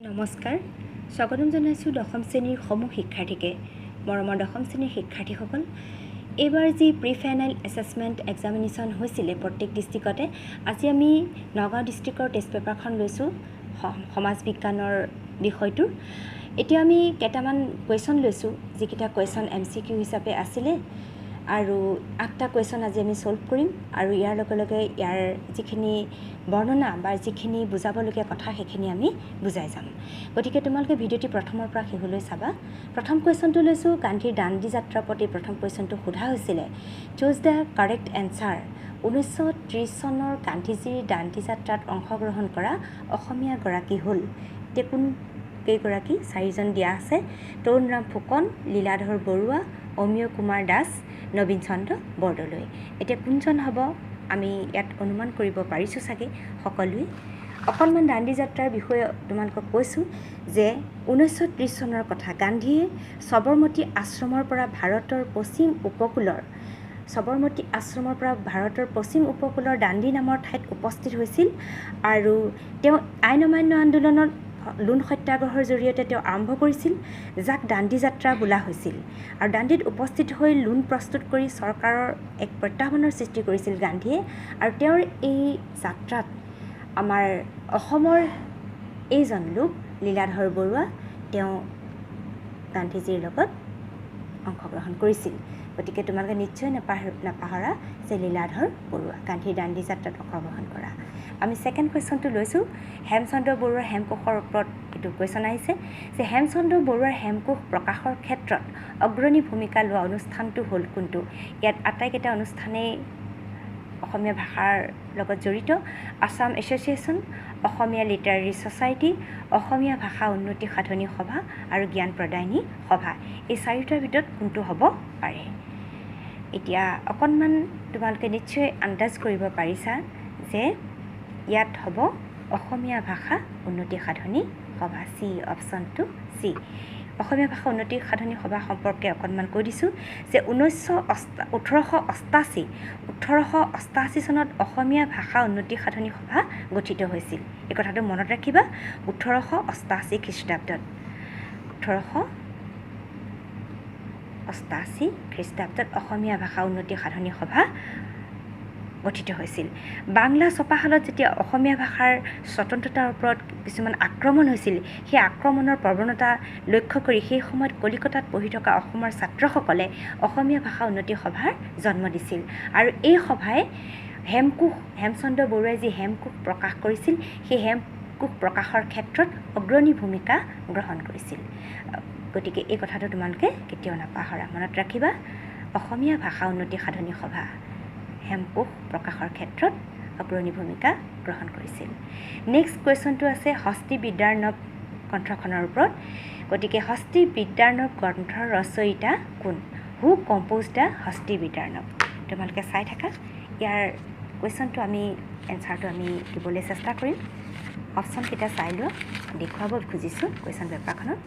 নমস্কাৰ স্বাগতম জনাইছোঁ দশম শ্ৰেণীৰ সমূহ শিক্ষাৰ্থীকে মৰমৰ দশম শ্ৰেণীৰ শিক্ষাৰ্থীসকল এইবাৰ যি প্ৰি ফাইনেল এছেছমেণ্ট এক্সামিনেশ্যন হৈছিলে প্ৰত্যেক ডিষ্ট্ৰিক্টতে আজি আমি নগাঁও ডিষ্ট্ৰিক্টৰ টেষ্ট পেপাৰখন লৈছোঁ সমাজ বিজ্ঞানৰ বিষয়টোৰ এতিয়া আমি কেইটামান কুৱেশ্যন লৈছোঁ যিকেইটা কুৱেশ্যন MCQ হিচাপে আছিলে আৰু 8টা কুৱেশ্যন আজি আমি সলভ কৰিম আৰু ইয়াৰ লগে লগে ইয়াৰ যিখিনি বৰ্ণনা বা যিখিনি বুজাবলগীয়া কথা সেইখিনি আমি বুজাই যাম গতিকে তোমালোকে ভিডিঅ'টি প্ৰথমৰ পৰা শেষলৈ চাবা প্ৰথম কুৱেশ্যনটো লৈছোঁ গান্ধীৰ দাণ্ডী যাত্ৰাৰ প্ৰতি প্ৰথম কুৱেশ্যনটো সোধা হৈছিলে চুজ দ্য কাৰেক্ট এনচাৰ 1930 চনৰ গান্ধীজীৰ দাণ্ডী যাত্ৰাত অংশগ্ৰহণ কৰা অসমীয়া গৰাকী হ'ল কোন কেইগৰাকী চাৰিজন দিয়া আছে তৰুণৰাম ফুকন লীলাধৰ বৰুৱা অমিয় কুমাৰ দাস নবীন চন্দ্ৰ বৰদলৈ এতিয়া কোনজন হ'ব আমি ইয়াত অনুমান কৰিব পাৰিছোঁ চাগে সকলোৱে অকণমান দাণ্ডী যাত্ৰাৰ বিষয়ে তোমালোকক কৈছোঁ যে 1930 চনৰ কথা গান্ধীয়ে সবৰমতী আশ্ৰমৰ পৰা ভাৰতৰ পশ্চিম উপকূলৰ দাণ্ডী নামৰ ঠাইত উপস্থিত হৈছিল আৰু তেওঁ আইন অমান্য আন্দোলনত লুণ সত্যাগ্ৰহৰ জৰিয়তে তেওঁ আৰম্ভ কৰিছিল যাক দাণ্ডী যাত্ৰা বোলা হৈছিল আৰু দাণ্ডীত উপস্থিত হৈ লুণ প্ৰস্তুত কৰি চৰকাৰৰ এক প্ৰত্যাহ্বানৰ সৃষ্টি কৰিছিল গান্ধীয়ে আৰু তেওঁৰ এই যাত্ৰাত আমাৰ অসমৰ এইজন লোক লীলাধৰ বৰুৱা তেওঁ গান্ধীজীৰ লগত অংশগ্ৰহণ কৰিছিল গতিকে তোমালোকে নিশ্চয় নাপাহৰা যে লীলাধৰ বৰুৱা গান্ধীৰ দাণ্ডী যাত্ৰাত অংশগ্ৰহণ কৰা আমি সেকেন্ড কুৱেশ্যনটো লৈছোঁ হেমচন্দ্ৰ বৰুৱাৰ হেমকোষৰ ওপৰত এইটো কুৱেশ্যন আহিছে যে হেমচন্দ্ৰ বৰুৱাৰ হেমকোষ প্ৰকাশৰ ক্ষেত্ৰত অগ্ৰণী ভূমিকা লোৱা অনুষ্ঠানটো হ'ল কোনটো ইয়াত আটাইকেইটা অনুষ্ঠানেই অসমীয়া ভাষাৰ লগত জড়িত আসাম এছ'চিয়েশ্যন অসমীয়া লিটাৰেৰী ছ'চাইটি অসমীয়া ভাষা উন্নতি সাধনী সভা আৰু জ্ঞান প্ৰদায়নী সভা এই চাৰিটাৰ ভিতৰত কোনটো হ'ব পাৰে এতিয়া অকণমান তোমালোকে নিশ্চয় আন্দাজ কৰিব পাৰিছা যে ইয়াত হ'ব অসমীয়া ভাষা উন্নতি সাধনী সভা চি অপশ্যনটো চি অসমীয়া ভাষা উন্নতি সাধনী সভা সম্পৰ্কে অকণমান কৈ দিছোঁ যে 1888 চনত অসমীয়া ভাষা উন্নতি সাধনী সভা গঠিত হৈছিল এই কথাটো মনত ৰাখিবা 1888 খ্ৰীষ্টাব্দত 1888 খ্ৰীষ্টাব্দত অসমীয়া ভাষা উন্নতি সাধনী সভা গঠিত হৈছিল বাংলা ছপাশালত যেতিয়া অসমীয়া ভাষাৰ স্বতন্ত্ৰতাৰ ওপৰত কিছুমান আক্ৰমণ হৈছিল সেই আক্ৰমণৰ প্ৰৱণতা লক্ষ্য কৰি সেই সময়ত কলিকতাত পঢ়ি থকা অসমৰ ছাত্ৰসকলে অসমীয়া ভাষা উন্নতি সভাৰ জন্ম দিছিল আৰু এই সভাই হেমচন্দ্ৰ বৰুৱাই যি হেমকোষ প্ৰকাশ কৰিছিল সেই হেমকোষ প্ৰকাশৰ ক্ষেত্ৰত অগ্ৰণী ভূমিকা গ্ৰহণ কৰিছিল গতিকে এই কথাটো তোমালোকে কেতিয়াও নাপাহৰা মনত ৰাখিবা অসমীয়া ভাষা উন্নতি সাধনী সভা হেমকোষ প্ৰকাশৰ ক্ষেত্ৰত অগ্ৰণী ভূমিকা গ্ৰহণ কৰিছিল নেক্সট কুৱেশ্যনটো আছে হস্তি বিদ্যাৰ্ণৱ গ্ৰন্থখনৰ ওপৰত গতিকে হস্তি বিদ্যাৰ্ণৱ গ্ৰন্থৰ ৰচয়িতা কোন হু কম্প'জ দ্য হস্তি বিদ্যাৰ্ণৱ তোমালোকে চাই থাকা ইয়াৰ কুৱেশ্যনটো আমি এনচাৰটো আমি দিবলৈ চেষ্টা কৰিম অপশ্যনকেইটা চাই লোৱা দেখুৱাব খুজিছোঁ কুৱেশ্যন পেপাৰখনত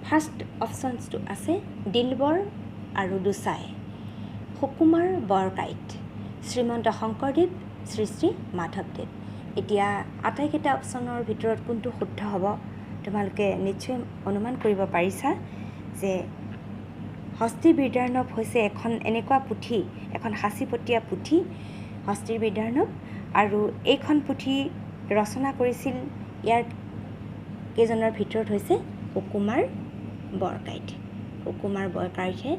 ফাৰ্ষ্ট অপশ্যনটো আছে দিলবৰ আৰু দুচাই সুকুমাৰ বৰকাইত শ্ৰীমন্ত শংকৰদেৱ শ্ৰী শ্ৰী মাধৱদেৱ এতিয়া আটাইকেইটা অপশ্যনৰ ভিতৰত কোনটো শুদ্ধ হ'ব তোমালোকে নিশ্চয় অনুমান কৰিব পাৰিছা যে হস্তি বিদ্যাৰ্ণৱ হৈছে এখন এনেকুৱা পুথি এখন সাঁচিপতীয়া পুথি হস্তিৰ বিদ্যাৰ্ণৱ আৰু এইখন পুথি ৰচনা কৰিছিল ইয়াৰ কেইজনৰ ভিতৰত হৈছে সুকুমাৰ বৰকাইতে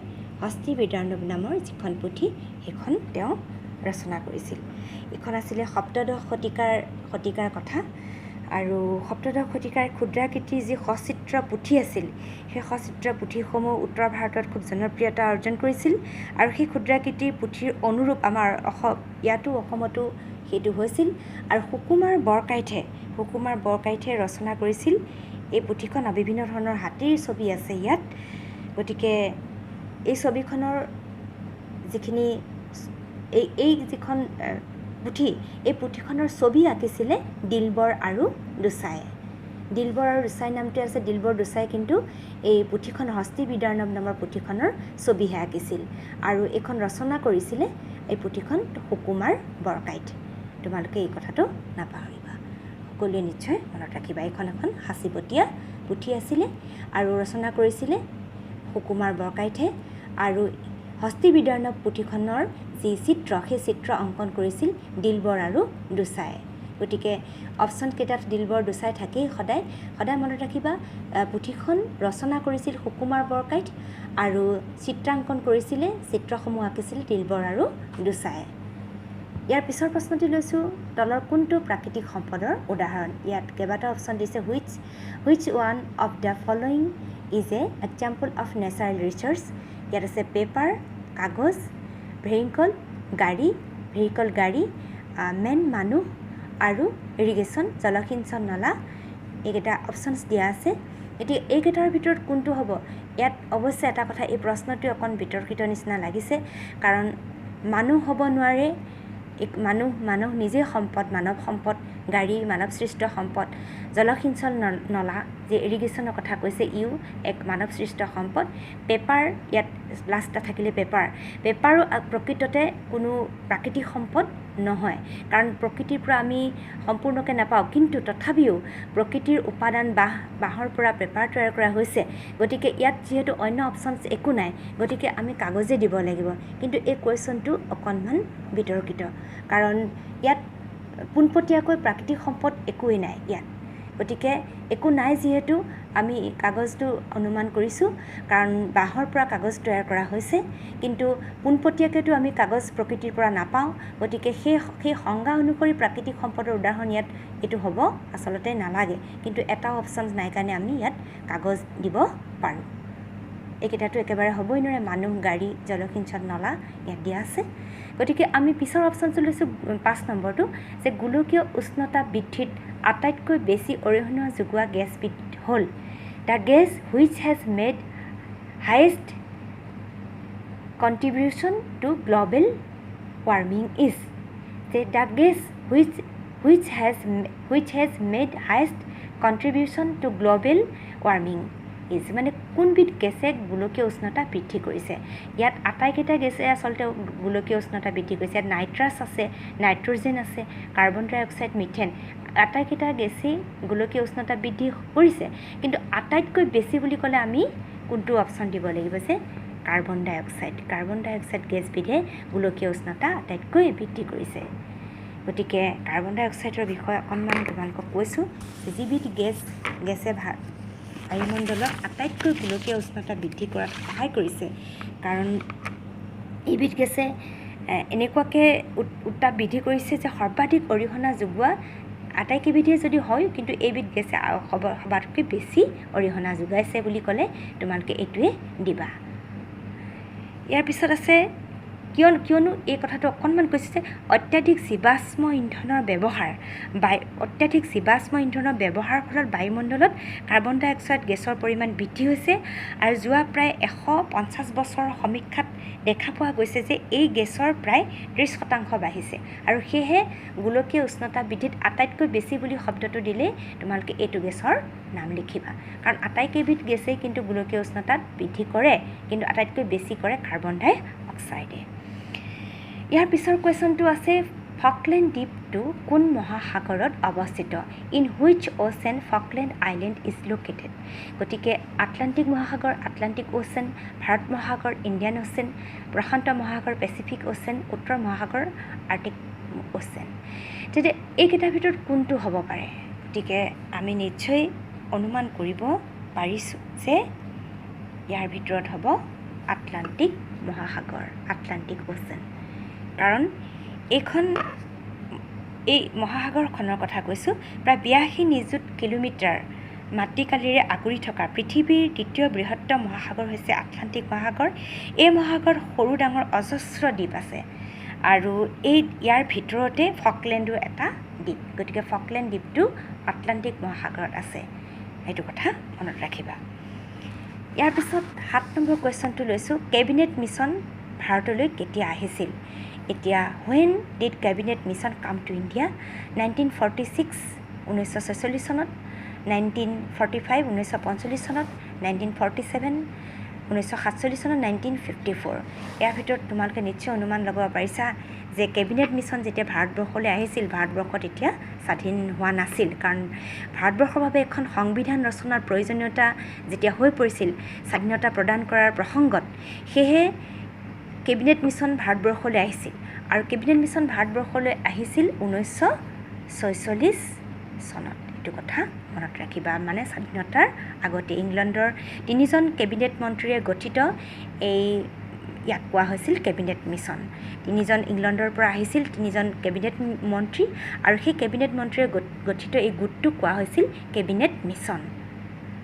হস্তি বিদ্যাৰ্ণৱ নামৰ যিখন পুথি সেইখন তেওঁ ৰচনা কৰিছিল এইখন আছিলে সপ্তদশ শতিকাৰ কথা আৰু সপ্তদশ শতিকাৰ ক্ষুদ্ৰাকৃতিৰ যি সচিত্ৰ পুথি আছিল সেই সচিত্ৰ পুথিসমূহ উত্তৰ ভাৰতত খুব জনপ্ৰিয়তা অৰ্জন কৰিছিল আৰু সেই ক্ষুদ্ৰাকৃতিৰ পুথিৰ অনুৰূপ আমাৰ ইয়াতো অসমতো সেইটো হৈছিল আৰু সুকুমাৰ বৰকাইতে ৰচনা কৰিছিল এই পুথিখন বিভিন্ন ধৰণৰ হাতীৰ ছবি আছে ইয়াত গতিকে এই ছবিখনৰ যিখিনি যিখন পুথি এই পুথিখনৰ ছবি আঁকিছিলে দিলবৰ আৰু দুচাই নামটো আছে দিলবৰ দুচাই কিন্তু এই পুথিখন হস্তি বিদ্যাৰ্ণৱ নামৰ পুথিখনৰ ছবিহে আঁকিছিল আৰু এইখন ৰচনা কৰিছিলে এই পুথিখন সুকুমাৰ বৰকাইত তোমালোকে এই কথাটো নাপাহৰিবা সকলোৱে নিশ্চয় মনত ৰাখিবা এইখন এখন সাঁচিপতীয়া পুথি আছিলে আৰু ৰচনা কৰিছিলে সুকুমাৰ বৰকাইতে আৰু হস্তি বিদ্যাৰ্ণৱ পুথিখনৰ যি চিত্ৰ সেই চিত্ৰ অংকন কৰিছিল দিলবৰ আৰু দুচাই গতিকে অপশ্যন কেইটাত দিলবৰ দুচাই থাকেই সদায় মনত ৰাখিবা পুথিখন ৰচনা কৰিছিল সুকুমাৰ বৰকাইত আৰু চিত্ৰাংকন কৰিছিলে চিত্ৰসমূহ আঁকিছিল দিলবৰ আৰু দুচাই ইয়াৰ পিছৰ প্ৰশ্নটি লৈছোঁ তলৰ কোনটো প্ৰাকৃতিক সম্পদৰ উদাহৰণ ইয়াত কেইবাটা অপশ্যন দিছে which one of the following is a example of natural resource ইয়াত আছে পেপাৰ কাগজ ভেহিকল গাড়ী মেন মানুহ আৰু ইৰিগেশ্যন জলসিঞ্চন নলা এইকেইটা অপশ্যনছ দিয়া আছে এতিয়া এইকেইটাৰ ভিতৰত কোনটো হ'ব ইয়াত অৱশ্যে এটা কথা এই প্ৰশ্নটো অকণ বিতৰ্কিত নিচিনা লাগিছে কাৰণ মানুহ হ'ব নোৱাৰে মানুহ নিজে সম্পদ মানৱ সম্পদ গাড়ী মানৱ সৃষ্ট সম্পদ জলসিঞ্চন নলা যে ইৰিগেশ্যনৰ কথা কৈছে ইও এক মানৱ সৃষ্ট সম্পদ পেপাৰ ইয়াত লাষ্ট থাকিলে পেপাৰো প্ৰকৃততে কোনো প্ৰাকৃতিক সম্পদ নহয় কাৰণ প্ৰকৃতিৰ পৰা আমি সম্পূৰ্ণকৈ নাপাওঁ কিন্তু তথাপিও প্ৰকৃতিৰ উপাদান বাঁহৰ পৰা পেপাৰ তৈয়াৰ কৰা হৈছে গতিকে ইয়াত যিহেতু অন্য অপশ্যনছ একো নাই গতিকে আমি কাগজে দিব লাগিব কিন্তু এই কুৱেশ্যনটো অকণমান বিতৰ্কিত কাৰণ ইয়াত পোনপটীয়াকৈ প্ৰাকৃতিক সম্পদ একোৱেই নাই ইয়াত গতিকে একো নাই যিহেতু আমি কাগজটো অনুমান কৰিছোঁ কাৰণ বাঁহৰ পৰা কাগজ তৈয়াৰ কৰা হৈছে কিন্তু পোনপটীয়াকৈতো আমি কাগজ প্ৰকৃতিৰ পৰা নাপাওঁ গতিকে সেই সংজ্ঞা অনুসৰি প্ৰাকৃতিক সম্পদৰ উদাহৰণ ইয়াত এইটো হ'ব আচলতে নালাগে কিন্তু এটা অপশ্যন নাই কাৰণে আমি ইয়াত কাগজ দিব পাৰোঁ এইকেইটাতো একেবাৰে হ'বই নোৱাৰে মানুহ গাড়ী জলসিঞ্চন নলা ইয়াত দিয়া আছে গতিকে আমি পিছৰ অপশ্যনটো লৈছোঁ 5 নম্বৰটো যে গোলকীয় উষ্ণতা বৃদ্ধিত আটাইতকৈ বেছি অৰিহণা যোগোৱা গেছবিধ হ'ল the gas which has made highest contribution to global warming is যে the gas which has made highest contribution to global warming is মানে কোনবিধ গেছে গোলকীয় উষ্ণতা বৃদ্ধি কৰিছে ইয়াত আটাইকেইটা গেছে আচলতে গোলকীয় উষ্ণতা বৃদ্ধি কৰিছে ইয়াত নাইট্ৰাছ আছে নাইট্ৰজেন আছে কাৰ্বন ডাই অক্সাইড মিথেন আটাইকেইটা গেছেই গোলকীয় উষ্ণতা বৃদ্ধি কৰিছে কিন্তু আটাইতকৈ বেছি বুলি ক'লে আমি কোনটো অপশ্যন দিব লাগিব যে কাৰ্বন ডাই অক্সাইড গেছবিধে গোলকীয় উষ্ণতা আটাইতকৈ বৃদ্ধি কৰিছে গতিকে কাৰ্বন ডাই অক্সাইডৰ বিষয়ে অকণমান তোমালোকক কৈছোঁ যিবিধ গেছে বায়ুমণ্ডলত আটাইতকৈ গোলকীয় উষ্ণতা বৃদ্ধি কৰাত সহায় কৰিছে কাৰণ এইবিধ গেছে এনেকুৱাকৈ উত্তাপ বৃদ্ধি কৰিছে যে সৰ্বাধিক অৰিহণা যোগোৱা আটাইকেইবিধে যদি হয় কিন্তু এইবিধ গেছে সবাতকৈ বেছি অৰিহণা যোগাইছে বুলি ক'লে তোমালোকে এইটোৱে দিবা ইয়াৰ পিছত আছে কিয়নো এই কথাটো অকণমান কৈছে যে অত্যাধিক জীৱাশ্ম ইন্ধনৰ ব্যৱহাৰৰ ফলত বায়ুমণ্ডলত কাৰ্বন ডাই অক্সাইড গেছৰ পৰিমাণ বৃদ্ধি হৈছে আৰু যোৱা প্ৰায় 150 বছৰৰ সমীক্ষাত দেখা পোৱা গৈছে যে এই গেছৰ প্ৰায় 30% বাঢ়িছে আৰু সেয়েহে গোলকীয় উষ্ণতা বৃদ্ধিত আটাইতকৈ বেছি বুলি শব্দটো দিলে তোমালোকে এইটো গেছৰ নাম লিখিবা কাৰণ আটাইকেইবিধ গেছেই কিন্তু গোলকীয় উষ্ণতাত বৃদ্ধি কৰে কিন্তু আটাইতকৈ বেছি কৰে কাৰ্বন ডাই অক্সাইডে ইয়াৰ পিছৰ কুৱেশ্যনটো আছে ফকলেণ্ড দ্বীপটো কোন মহাসাগৰত অৱস্থিত in which ocean Falkland island is located গতিকে আটলাণ্টিক মহাসাগৰ আটলাণ্টিক অ'চেন ভাৰত মহাসাগৰ ইণ্ডিয়ান অ'চেন প্ৰশান্ত মহাসাগৰ পেচিফিক অ'চেন উত্তৰ মহাসাগৰ আৰ্টিক অ'চেন তেতিয়া এইকেইটাৰ ভিতৰত কোনটো হ'ব পাৰে গতিকে আমি নিশ্চয় অনুমান কৰিব পাৰিছোঁ যে ইয়াৰ ভিতৰত হ'ব আটলাণ্টিক মহাসাগৰ আটলাণ্টিক অ'চেন কাৰণ এই মহাসাগৰখনৰ কথা কৈছোঁ প্ৰায় 82 নিযুত কিলোমিটাৰ মাটিকালিৰে আগুৰি থকা পৃথিৱীৰ দ্বিতীয় বৃহত্তম মহাসাগৰ হৈছে আটলাণ্টিক মহাসাগৰ এই মহাসাগৰত সৰু ডাঙৰ অজস্ৰ দ্বীপ আছে আৰু ইয়াৰ ভিতৰতে ফকলেণ্ডো এটা দ্বীপ গতিকে ফকলেণ্ড দ্বীপটো আটলাণ্টিক মহাসাগৰত আছে এইটো কথা মনত ৰাখিবা ইয়াৰ পিছত 7 নম্বৰ কুৱেশ্যনটো লৈছোঁ কেবিনেট মিছন ভাৰতলৈ কেতিয়া আহিছিল এতিয়া when did cabinet mission come to India 1946 1946 চনত 1945 1945 চনত 1947 1947 চনত 1954 ইয়াৰ ভিতৰত তোমালোকে নিশ্চয় অনুমান লগাব পাৰিছা যে কেবিনেট মিছন যেতিয়া ভাৰতবৰ্ষলৈ আহিছিল ভাৰতবৰ্ষ তেতিয়া স্বাধীন হোৱা নাছিল কাৰণ ভাৰতবৰ্ষৰ বাবে এখন সংবিধান ৰচনাৰ প্ৰয়োজনীয়তা যেতিয়া হৈ পৰিছিল স্বাধীনতা প্ৰদান কৰাৰ প্ৰসংগত সেয়েহে কেবিনেট মিছন ভাৰতবৰ্ষলৈ আহিছিল আৰু কেবিনেট মিছন ভাৰতবৰ্ষলৈ আহিছিল 1946 চনত এইটো কথা মনত ৰাখিবা মানে স্বাধীনতাৰ আগতে ইংলেণ্ডৰ 3জন কেবিনেট মন্ত্ৰীৰে গঠিত এই ইয়াক কোৱা হৈছিল কেবিনেট মিছন 3জন ইংলেণ্ডৰ পৰা আহিছিল 3জন কেবিনেট মন্ত্ৰী আৰু সেই কেবিনেট মন্ত্ৰীৰে গঠিত এই গোটটোক কোৱা হৈছিল কেবিনেট মিছন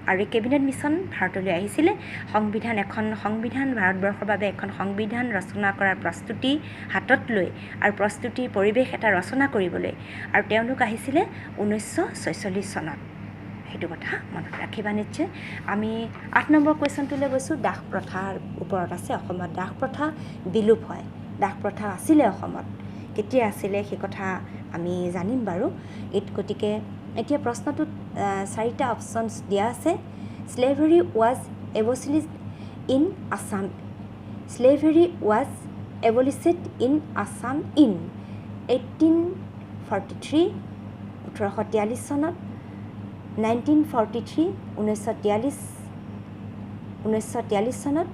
আৰু এই কেবিনেট মিছন ভাৰতলৈ আহিছিলে সংবিধান ভাৰতবৰ্ষৰ বাবে এখন সংবিধান ৰচনা কৰাৰ প্ৰস্তুতি হাতত লৈ আৰু প্ৰস্তুতিৰ পৰিৱেশ এটা ৰচনা কৰিবলৈ আৰু তেওঁলোক আহিছিলে 1946 চনত সেইটো কথা মনত ৰাখিবা নিশ্চয় আমি 8 নম্বৰ কুৱেশ্যনটোলৈ গৈছোঁ দাস প্ৰথাৰ ওপৰত আছে অসমত দাস প্ৰথা বিলোপ হয় দাস প্ৰথা আছিলে অসমত কেতিয়া আছিলে সেই কথা আমি জানিম বাৰু গতিকে এতিয়া প্ৰশ্নটোত 4টা অপশ্যনছ দিয়া আছে slavery was abolished in Assam slavery was abolished in Assam in 1843 1843 চনত 1943 1943 চনত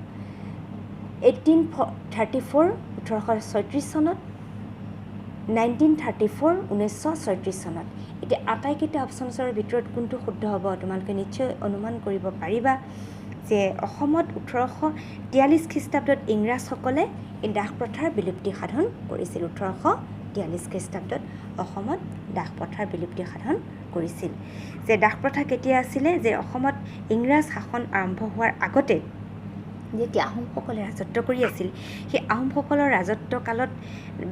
1834 1836 চনত 1934 1936 চনত এতিয়া আটাইকেইটা অপশ্যনছৰ ভিতৰত কোনটো শুদ্ধ হ'ব তোমালোকে নিশ্চয় অনুমান কৰিব পাৰিবা যে অসমত 1843 খ্ৰীষ্টাব্দত ইংৰাজসকলে এই দাস প্ৰথাৰ বিলুপ্তি সাধন কৰিছিল 1843 খ্ৰীষ্টাব্দত অসমত দাস প্ৰথাৰ বিলুপ্তি সাধন কৰিছিল যে দাস প্ৰথা কেতিয়া আছিলে যে অসমত ইংৰাজ শাসন আৰম্ভ হোৱাৰ আগতে যেতিয়া আহোমসকলে ৰাজত্ব কৰি আছিল সেই আহোমসকলৰ ৰাজত্ব কালত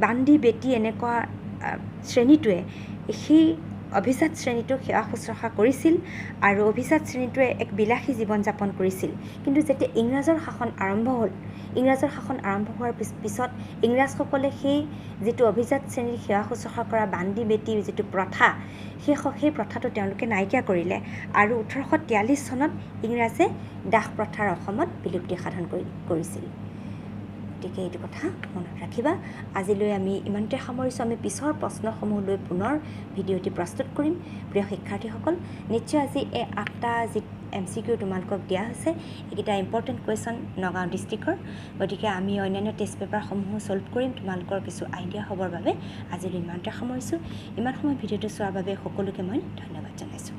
বান্দি বেটী এনেকুৱা শ্ৰেণীটোৱে সেই অভিজাত শ্ৰেণীটোক সেৱা শুশ্ৰূষা কৰিছিল আৰু অভিজাত শ্ৰেণীটোৱে এক বিলাসী জীৱন যাপন কৰিছিল কিন্তু যেতিয়া ইংৰাজৰ শাসন আৰম্ভ হ'ল ইংৰাজৰ শাসন আৰম্ভ হোৱাৰ পিছত ইংৰাজসকলে সেই যিটো অভিজাত শ্ৰেণীৰ সেৱা শুশ্ৰূষা কৰা বান্দি বেটীৰ যিটো প্ৰথা সেই প্ৰথাটো তেওঁলোকে নাইকিয়া কৰিলে আৰু 1843 চনত ইংৰাজে দাস প্ৰথাৰ অসমত বিলুপ্তি সাধন কৰিছিল গতিকে এইটো কথা মনত ৰাখিবা আজিলৈ আমি ইমানতে সামৰিছোঁ আমি পিছৰ প্ৰশ্নসমূহ লৈ পুনৰ ভিডিঅ'টি প্ৰস্তুত কৰিম প্ৰিয় শিক্ষাৰ্থীসকল নিশ্চয় আজি এই 8টা যি MCQ তোমালোকক দিয়া হৈছে এইকেইটা ইম্পৰ্টেণ্ট কুৱেশ্যন নগাঁও ডিষ্ট্ৰিক্টৰ গতিকে আমি অন্যান্য টেষ্ট পেপাৰসমূহো ছল্ভ কৰিম তোমালোকৰ কিছু আইডিয়া হ'বৰ বাবে আজিলৈ ইমানতে সামৰিছোঁ ইমান সময় ভিডিঅ'টো চোৱাৰ বাবে সকলোকে মই ধন্যবাদ জনাইছোঁ